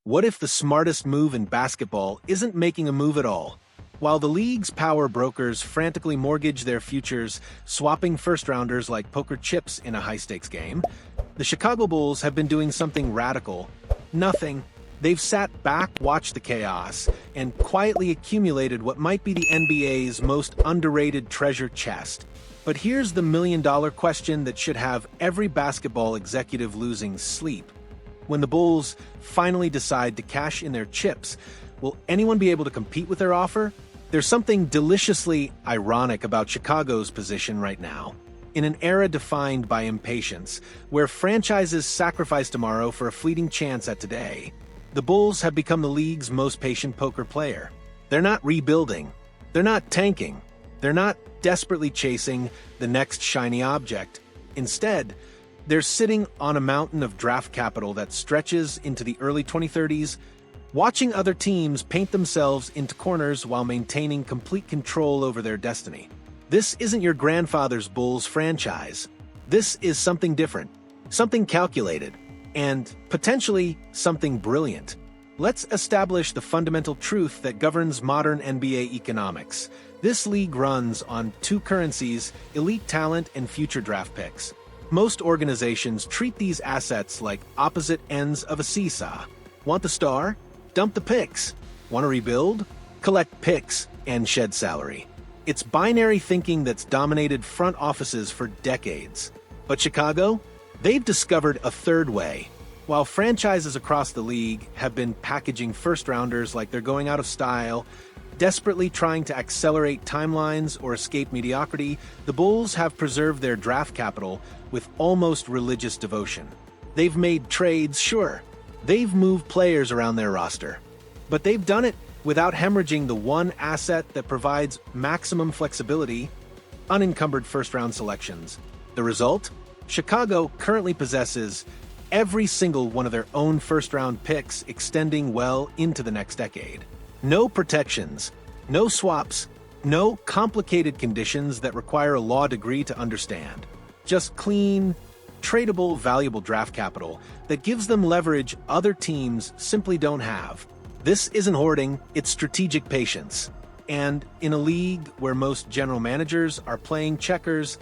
What if the smartest move in basketball isn't making a move at all? While the league's power brokers frantically mortgage their futures, swapping first-rounders like poker chips in a high-stakes game, the Chicago Bulls have been doing something radical. Nothing. They've sat back, watched the chaos, and quietly accumulated what might be the NBA's most underrated treasure chest. But here's the million-dollar question that should have every basketball executive losing sleep. When the Bulls finally decide to cash in their chips, will anyone be able to compete with their offer? There's something deliciously ironic about Chicago's position right now. In an era defined by impatience, where franchises sacrifice tomorrow for a fleeting chance at today, the Bulls have become the league's most patient poker player. They're not rebuilding. They're not tanking. They're not desperately chasing the next shiny object. Instead, they're sitting on a mountain of draft capital that stretches into the early 2030s, watching other teams paint themselves into corners while maintaining complete control over their destiny. This isn't your grandfather's Bulls franchise. This is something different, something calculated, and potentially something brilliant. Let's establish the fundamental truth that governs modern NBA economics. This league runs on two currencies: elite talent and future draft picks. Most organizations treat these assets like opposite ends of a seesaw. Want the star? Dump the picks. Want to rebuild? Collect picks and shed salary. It's binary thinking that's dominated front offices for decades. But Chicago? They've discovered a third way. While franchises across the league have been packaging first-rounders like they're going out of style, desperately trying to accelerate timelines or escape mediocrity, the Bulls have preserved their draft capital with almost religious devotion. They've made trades, sure. They've moved players around their roster. But they've done it without hemorrhaging the one asset that provides maximum flexibility: unencumbered first-round selections. The result? Chicago currently possesses every single one of their own first-round picks, extending well into the next decade. No protections, no swaps, no complicated conditions that require a law degree to understand. Just clean, tradable, valuable draft capital that gives them leverage other teams simply don't have. This isn't hoarding, it's strategic patience. And in a league where most general managers are playing checkers,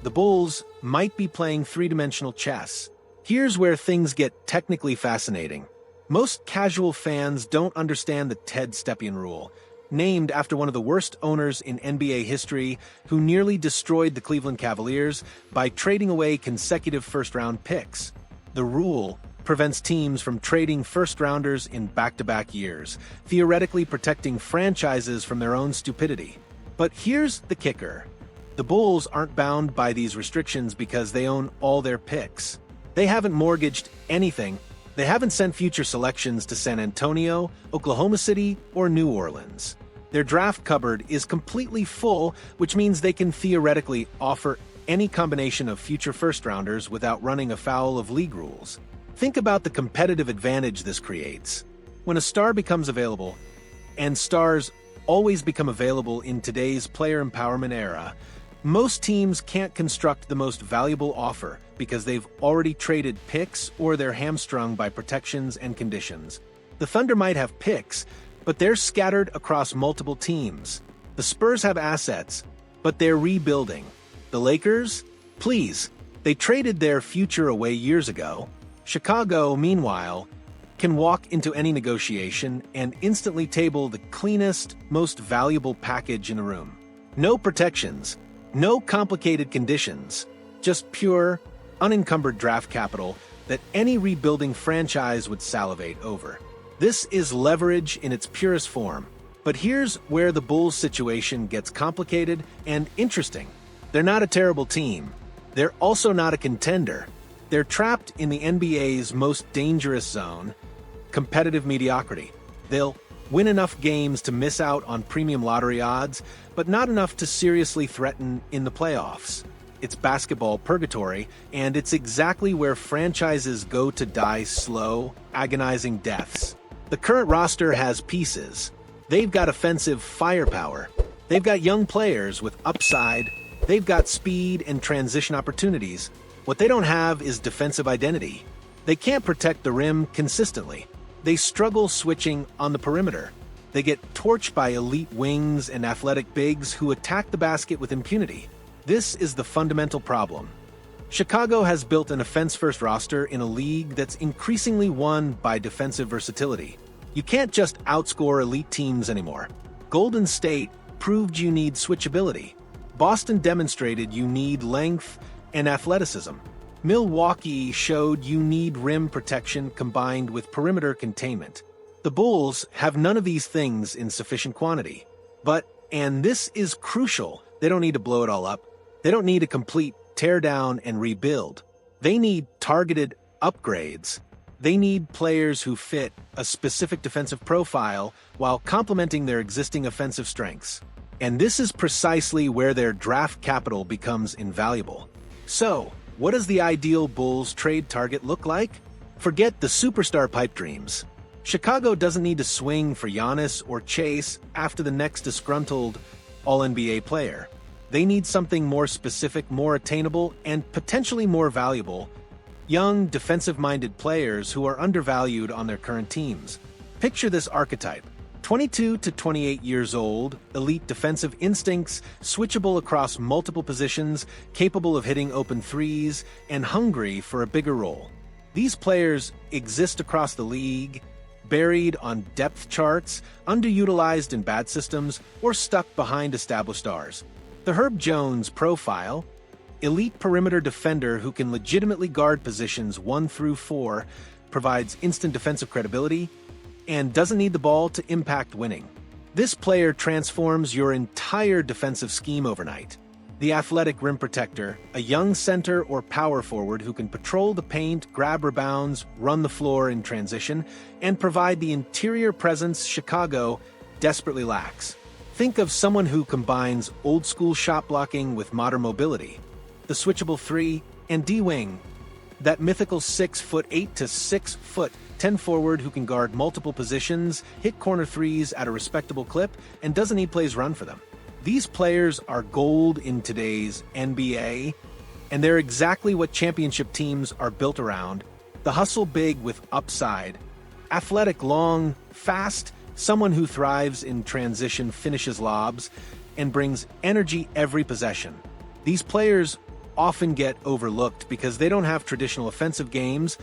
the Bulls might be playing three-dimensional chess. Here's where things get technically fascinating. Most casual fans don't understand the Ted Stepien rule, named after one of the worst owners in NBA history who nearly destroyed the Cleveland Cavaliers by trading away consecutive first-round picks. The rule prevents teams from trading first-rounders in back-to-back years, theoretically protecting franchises from their own stupidity. But here's the kicker. The Bulls aren't bound by these restrictions because they own all their picks. They haven't mortgaged anything. They haven't sent future selections to San Antonio, Oklahoma City, or New Orleans. Their draft cupboard is completely full, which means they can theoretically offer any combination of future first-rounders without running afoul of league rules. Think about the competitive advantage this creates. When a star becomes available, and stars always become available in today's player empowerment era, most teams can't construct the most valuable offer because they've already traded picks or they're hamstrung by protections and conditions. The Thunder might have picks, but they're scattered across multiple teams. The Spurs have assets, but they're rebuilding. The Lakers? Please, they traded their future away years ago. Chicago, meanwhile, can walk into any negotiation and instantly table the cleanest, most valuable package in the room. No protections. No complicated conditions, just pure, unencumbered draft capital that any rebuilding franchise would salivate over. This is leverage in its purest form. But here's where the Bulls' situation gets complicated and interesting. They're not a terrible team. They're also not a contender. They're trapped in the NBA's most dangerous zone: competitive mediocrity. They'll win enough games to miss out on premium lottery odds, but not enough to seriously threaten in the playoffs. It's basketball purgatory, and it's exactly where franchises go to die slow, agonizing deaths. The current roster has pieces. They've got offensive firepower. They've got young players with upside. They've got speed and transition opportunities. What they don't have is defensive identity. They can't protect the rim consistently. they struggle switching on the perimeter. They get torched by elite wings and athletic bigs who attack the basket with impunity. This is the fundamental problem. Chicago has built an offense-first roster in a league that's increasingly won by defensive versatility. You can't just outscore elite teams anymore. Golden State proved you need switchability. Boston demonstrated you need length and athleticism. Milwaukee showed you need rim protection combined with perimeter containment. The Bulls have none of these things in sufficient quantity. But, and this is crucial, they don't need to blow it all up. They don't need a complete tear down and rebuild. They need targeted upgrades. They need players who fit a specific defensive profile while complementing their existing offensive strengths. And this is precisely where their draft capital becomes invaluable. So, what does the ideal Bulls trade target look like? Forget the superstar pipe dreams. Chicago doesn't need to swing for Giannis or chase after the next disgruntled All-NBA player. They need something more specific, more attainable, and potentially more valuable. Young, defensive-minded players who are undervalued on their current teams. Picture this archetype. 22 to 28 years old, elite defensive instincts, switchable across multiple positions, capable of hitting open threes, and hungry for a bigger role. These players exist across the league, buried on depth charts, underutilized in bad systems, or stuck behind established stars. The Herb Jones profile, elite perimeter defender who can legitimately guard positions 1 through 4, provides instant defensive credibility, and doesn't need the ball to impact winning. This player transforms your entire defensive scheme overnight. The athletic rim protector, a young center or power forward who can patrol the paint, grab rebounds, run the floor in transition, and provide the interior presence Chicago desperately lacks. Think of someone who combines old-school shot blocking with modern mobility. The switchable 3 and D-wing, that mythical 6'8" to 6'10" forward who can guard multiple positions, hit corner threes at a respectable clip, and doesn't need plays run for them. These players are gold in today's NBA, and they're exactly what championship teams are built around. The hustle big with upside. Athletic, long, fast, someone who thrives in transition, finishes lobs, and brings energy every possession. These players often get overlooked because they don't have traditional offensive games,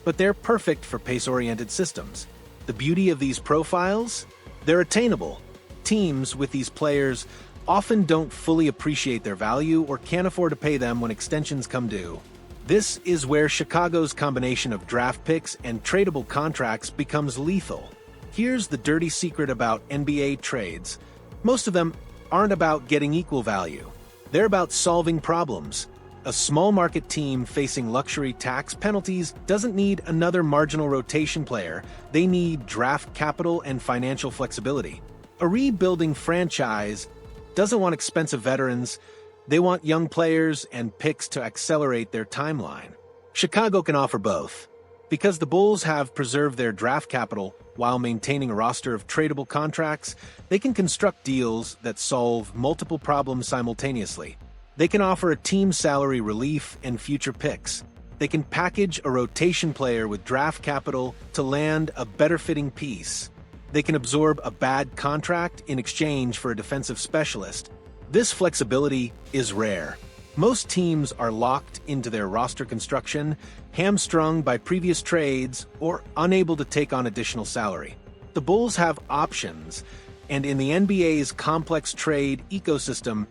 but they're perfect for pace-oriented systems. The beauty of these profiles? They're attainable. Teams with these players often don't fully appreciate their value or can't afford to pay them when extensions come due. This is where Chicago's combination of draft picks and tradable contracts becomes lethal. Here's the dirty secret about NBA trades. Most of them aren't about getting equal value. They're about solving problems. A small market team facing luxury tax penalties doesn't need another marginal rotation player. They need draft capital and financial flexibility. A rebuilding franchise doesn't want expensive veterans. They want young players and picks to accelerate their timeline. Chicago can offer both. Because the Bulls have preserved their draft capital while maintaining a roster of tradable contracts, they can construct deals that solve multiple problems simultaneously. They can offer a team salary relief and future picks. They can package a rotation player with draft capital to land a better-fitting piece. They can absorb a bad contract in exchange for a defensive specialist. This flexibility is rare. Most teams are locked into their roster construction, hamstrung by previous trades, or unable to take on additional salary. The Bulls have options, and in the NBA's complex trade ecosystem,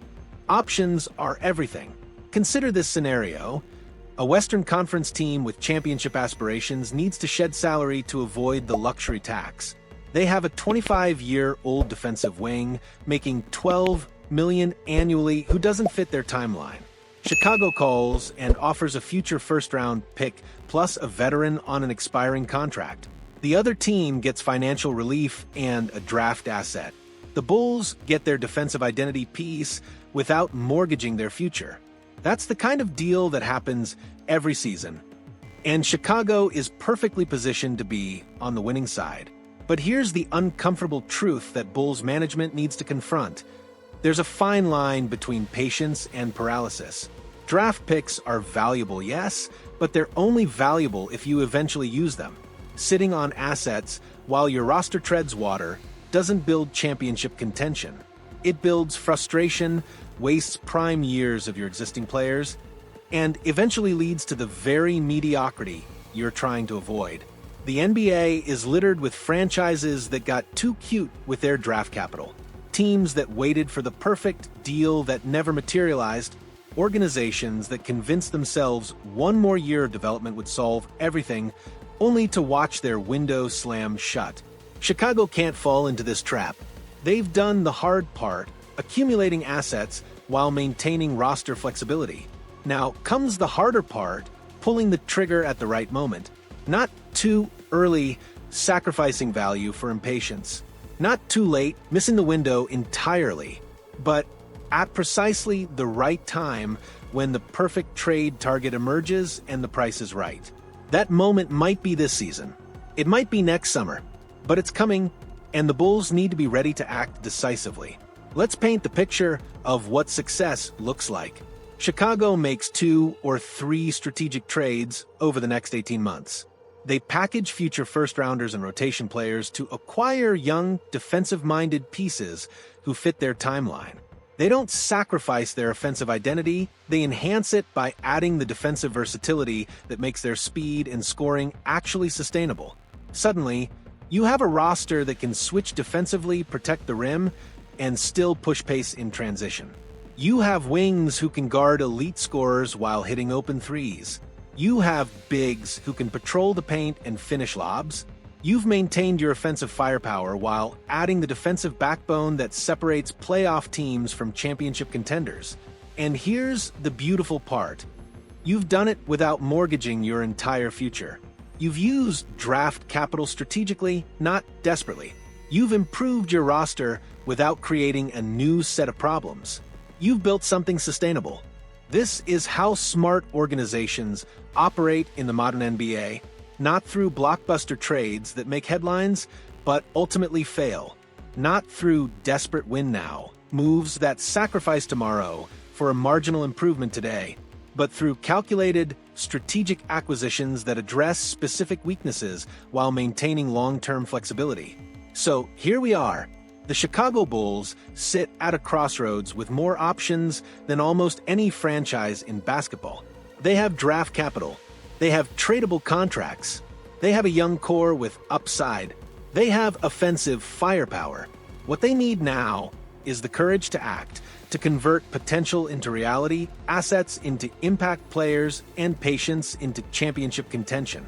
options are everything. Consider this scenario. A Western Conference team with championship aspirations needs to shed salary to avoid the luxury tax. They have a 25-year-old defensive wing, making $12 million annually, who doesn't fit their timeline. Chicago calls and offers a future first-round pick plus a veteran on an expiring contract. The other team gets financial relief and a draft asset. The Bulls get their defensive identity piece without mortgaging their future. That's the kind of deal that happens every season. And Chicago is perfectly positioned to be on the winning side. But here's the uncomfortable truth that Bulls management needs to confront. There's a fine line between patience and paralysis. Draft picks are valuable, yes, but they're only valuable if you eventually use them. sitting on assets while your roster treads water doesn't build championship contention. It builds frustration, wastes prime years of your existing players, and eventually leads to the very mediocrity you're trying to avoid. The NBA is littered with franchises that got too cute with their draft capital, teams that waited for the perfect deal that never materialized, organizations that convinced themselves one more year of development would solve everything, only to watch their window slam shut. Chicago can't fall into this trap. They've done the hard part, accumulating assets while maintaining roster flexibility. Now comes the harder part, pulling the trigger at the right moment. Not too early, sacrificing value for impatience. Not too late, missing the window entirely. But at precisely the right time, when the perfect trade target emerges and the price is right. That moment might be this season. It might be next summer. But it's coming, and the Bulls need to be ready to act decisively. Let's paint the picture of what success looks like. Chicago makes 2 or 3 strategic trades over the next 18 months. They package future first-rounders and rotation players to acquire young, defensive-minded pieces who fit their timeline. They don't sacrifice their offensive identity, they enhance it by adding the defensive versatility that makes their speed and scoring actually sustainable. Suddenly, you have a roster that can switch defensively, protect the rim, and still push pace in transition. You have wings who can guard elite scorers while hitting open threes. You have bigs who can patrol the paint and finish lobs. You've maintained your offensive firepower while adding the defensive backbone that separates playoff teams from championship contenders. And here's the beautiful part. You've done it without mortgaging your entire future. You've used draft capital strategically, not desperately. You've improved your roster without creating a new set of problems. You've built something sustainable. This is how smart organizations operate in the modern NBA, not through blockbuster trades that make headlines, but ultimately fail. Not through desperate win-now moves that sacrifice tomorrow for a marginal improvement today, but through calculated, strategic acquisitions that address specific weaknesses while maintaining long-term flexibility. So here we are. The Chicago Bulls sit at a crossroads with more options than almost any franchise in basketball. They have draft capital. They have tradable contracts. They have a young core with upside. They have offensive firepower. What they need now is the courage to act, to convert potential into reality, assets into impact players, and patience into championship contention.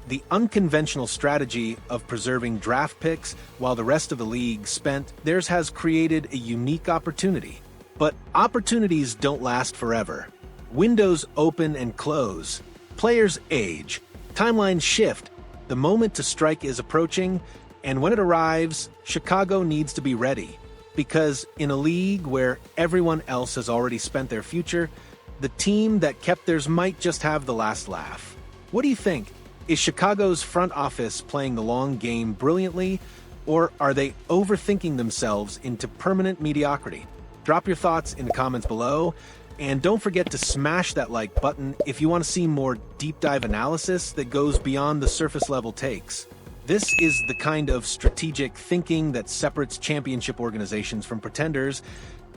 The unconventional strategy of preserving draft picks while the rest of the league spent theirs has created a unique opportunity. But opportunities don't last forever. Windows open and close. Players age. Timelines shift. The moment to strike is approaching, and when it arrives, Chicago needs to be ready. Because in a league where everyone else has already spent their future, the team that kept theirs might just have the last laugh. What do you think? Is Chicago's front office playing the long game brilliantly, or are they overthinking themselves into permanent mediocrity? Drop your thoughts in the comments below, and don't forget to smash that like button if you want to see more deep dive analysis that goes beyond the surface level takes. This is the kind of strategic thinking that separates championship organizations from pretenders,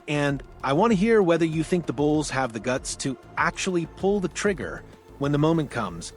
and I want to hear whether you think the Bulls have the guts to actually pull the trigger when the moment comes.